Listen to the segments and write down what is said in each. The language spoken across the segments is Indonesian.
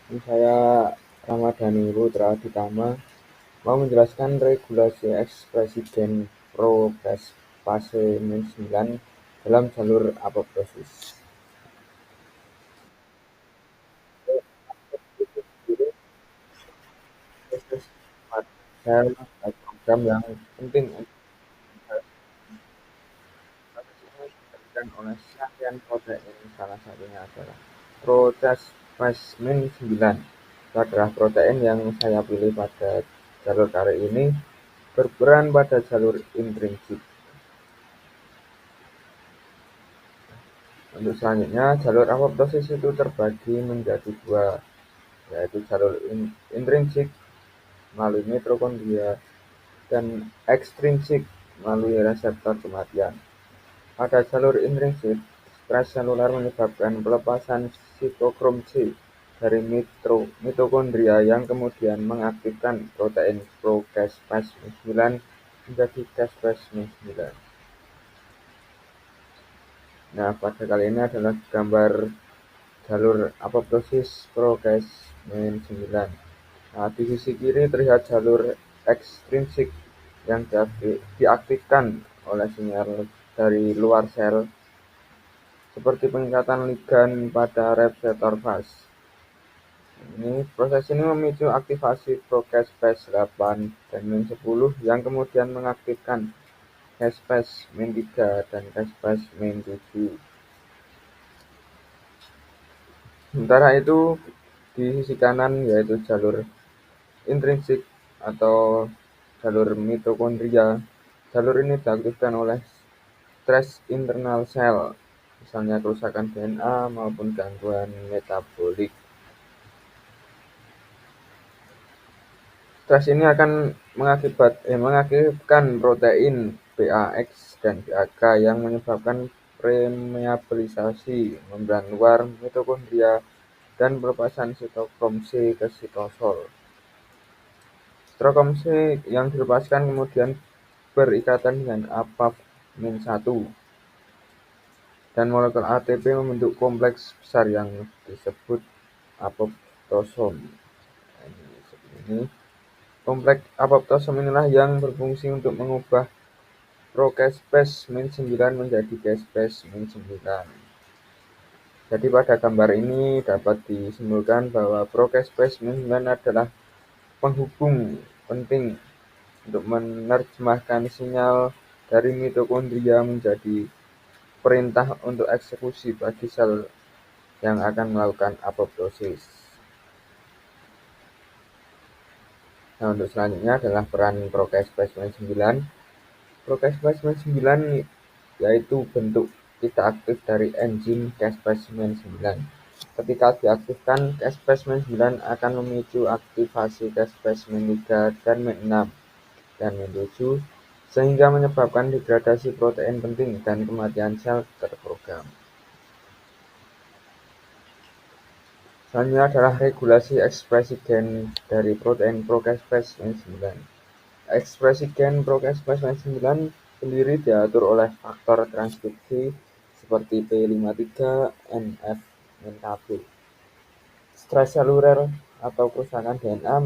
Saya Ramadhani Putra Aditama mau menjelaskan regulasi ekspresi gen prospase 9 dalam jalur apoptosis. Proses sel program yang penting untuk proses ini diberikan oleh serangkaian protein, salah satunya adalah proses Plasmin 9. Itu adalah protein yang saya pilih pada jalur kali ini berperan pada jalur intrinsik. Untuk selanjutnya, jalur apoptosis itu terbagi menjadi dua, yaitu jalur intrinsik melalui mitokondria dan ekstrinsik melalui reseptor kematian. Pada jalur intrinsik, stres seluler menyebabkan pelepasan sitokrom C dari mitokondria yang kemudian mengaktifkan protein pro-caspase-9 menjadi caspase-9. Nah, pada kali ini adalah gambar jalur apoptosis pro-Cas9. Nah, di sisi kiri terlihat jalur ekstrinsik yang diaktifkan oleh sinyal dari luar sel seperti peningkatan ligan pada reseptor fas. Proses ini memicu aktivasi pro-Caspase 8 dan Min10 yang kemudian mengaktifkan Caspase-3 dan Caspase-7. Sementara itu, di sisi kanan yaitu jalur intrinsik atau jalur mitokondria. Jalur ini diaktifkan oleh stres internal sel, misalnya kerusakan DNA maupun gangguan metabolik. Stres ini akan mengaktifkan protein BAX dan BAK yang menyebabkan permeabilisasi membran luar mitokondria dan pelepasan sitokrom C ke sitosol. Sitokrom C yang dilepaskan kemudian berikatan dengan APAP-1 dan molekul ATP membentuk kompleks besar yang disebut apoptosom. Ini kompleks apoptosom inilah yang berfungsi untuk mengubah pro-caspase-9 menjadi caspase-9. Jadi pada gambar ini dapat disimpulkan bahwa pro-caspase-9 adalah penghubung penting untuk menerjemahkan sinyal dari mitokondria menjadi perintah untuk eksekusi bagi sel yang akan melakukan apoptosis. Nah, untuk selanjutnya adalah peran pro-caspase-9. Pro-caspase-9 yaitu bentuk tidak aktif dari enzim caspase-9. Ketika diaktifkan, caspase-9 akan memicu aktivasi caspase-3 dan Min6 dan Min7 sehingga menyebabkan degradasi protein penting dan kematian sel terprogram. Selanjutnya adalah regulasi ekspresi gen dari protein pro-caspase-9. Ekspresi gen pro-caspase-9 sendiri diatur oleh faktor transkripsi seperti P53, NF, dan KB. Stres seluler atau kerusakan DNA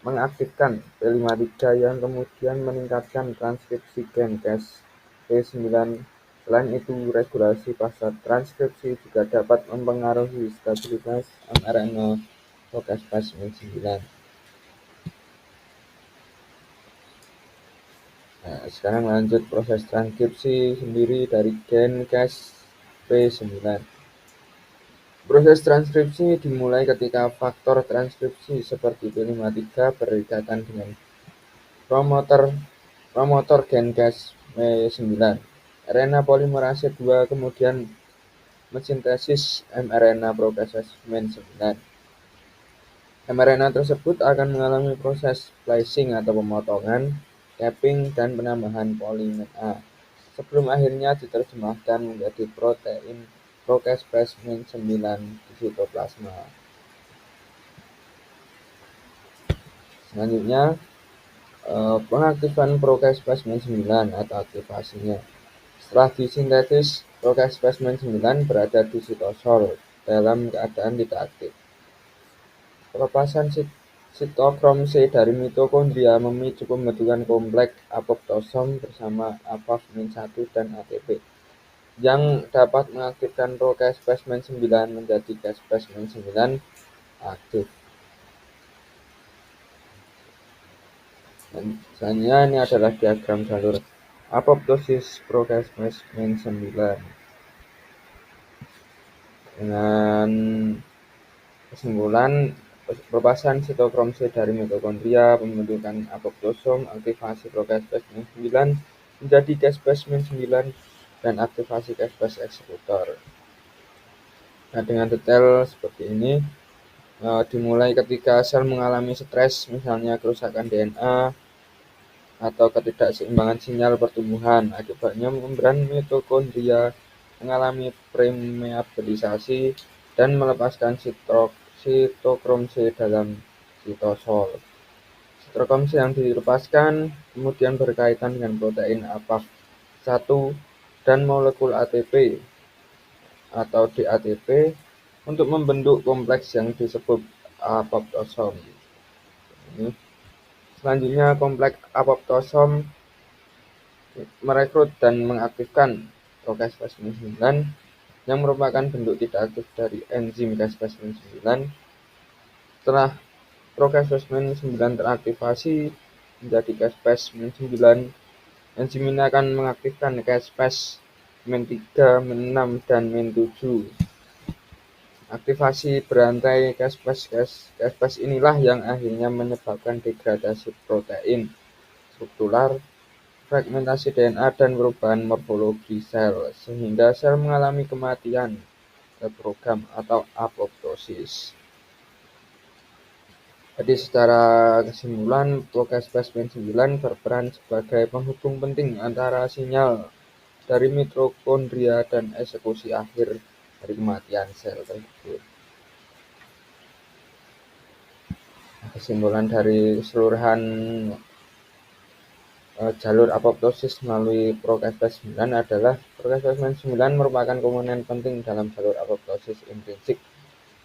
mengaktifkan P53 yang kemudian meningkatkan transkripsi gen Cas9. Selain itu, regulasi pasar transkripsi juga dapat mempengaruhi stabilitas mRNA pro-Cas9. Nah, sekarang lanjut proses transkripsi sendiri dari gen Cas9. Proses transkripsi dimulai ketika faktor transkripsi seperti P53 berikatan dengan promotor gen Cas9. RNA polimerase 2 kemudian mensintesis mRNA pro-Cas9. mRNA tersebut akan mengalami proses splicing atau pemotongan, capping, dan penambahan polimer A sebelum akhirnya diterjemahkan menjadi protein pro-Caspase-9 di sitoplasma. Selanjutnya, pengaktifan pro-Caspase-9 atau aktivasinya. Setelah disintetis, pro-Caspase-9 berada di sitosol dalam keadaan tidak aktif. Pelepasan sitokrom C dari mitokondria memicu pembentukan kompleks apoptosom bersama APAF-1 dan ATP, yang dapat mengaktifkan pro-caspase-9 menjadi caspase-9 aktif. Dan misalnya ini adalah diagram jalur apoptosis pro-caspase-9 dengan kesimpulan pelepasan sitokrom C dari mitokondria, pembentukan apoptosom, aktivasi pro-caspase-9 menjadi caspase-9 dan aktivasi caspase eksekutor. Nah, dengan detail seperti ini dimulai ketika sel mengalami stres, misalnya kerusakan DNA atau ketidakseimbangan sinyal pertumbuhan. Akibatnya membran mitokondria mengalami permeabilisasi dan melepaskan sitokrom C dalam sitosol. Sitokrom C yang dilepaskan kemudian berkaitan dengan protein APAF-1 dan molekul ATP atau DATP untuk membentuk kompleks yang disebut apoptosom. Selanjutnya, kompleks apoptosom merekrut dan mengaktifkan pro-caspase-9 yang merupakan bentuk tidak aktif dari enzim caspase-9. Setelah pro-caspase-9 teraktivasi menjadi caspase-9, enzim ini akan mengaktifkan caspase-3, 6, dan 7. Aktivasi berantai caspase inilah yang akhirnya menyebabkan degradasi protein struktural, fragmentasi DNA, dan perubahan morfologi sel, sehingga sel mengalami kematian terprogram atau apoptosis. Jadi secara kesimpulan, pro-caspase-9 berperan sebagai penghubung penting antara sinyal dari mitokondria dan eksekusi akhir dari kematian sel tersebut. Kesimpulan dari keseluruhan jalur apoptosis melalui pro-caspase-9 adalah pro-caspase-9 merupakan komponen penting dalam jalur apoptosis intrinsik.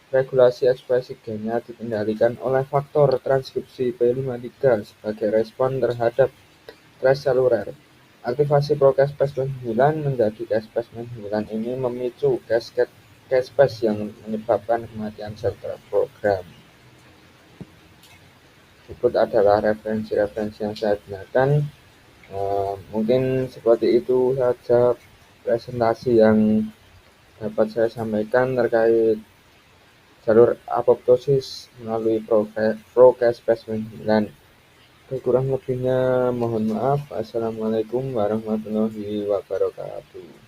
Regulasi ekspresi gennya dikendalikan oleh faktor transkripsi P53 sebagai respon terhadap stres seluler. Aktivasi pro-caspase-9 menjadi caspase-9 ini memicu caspase yang menyebabkan kematian sel terprogram. Berikut adalah referensi-referensi yang saya gunakan. Mungkin seperti itu saja presentasi yang dapat saya sampaikan terkait jalur apoptosis melalui pro-caspase-9. Kurang lebihnya mohon maaf. Assalamualaikum warahmatullahi wabarakatuh.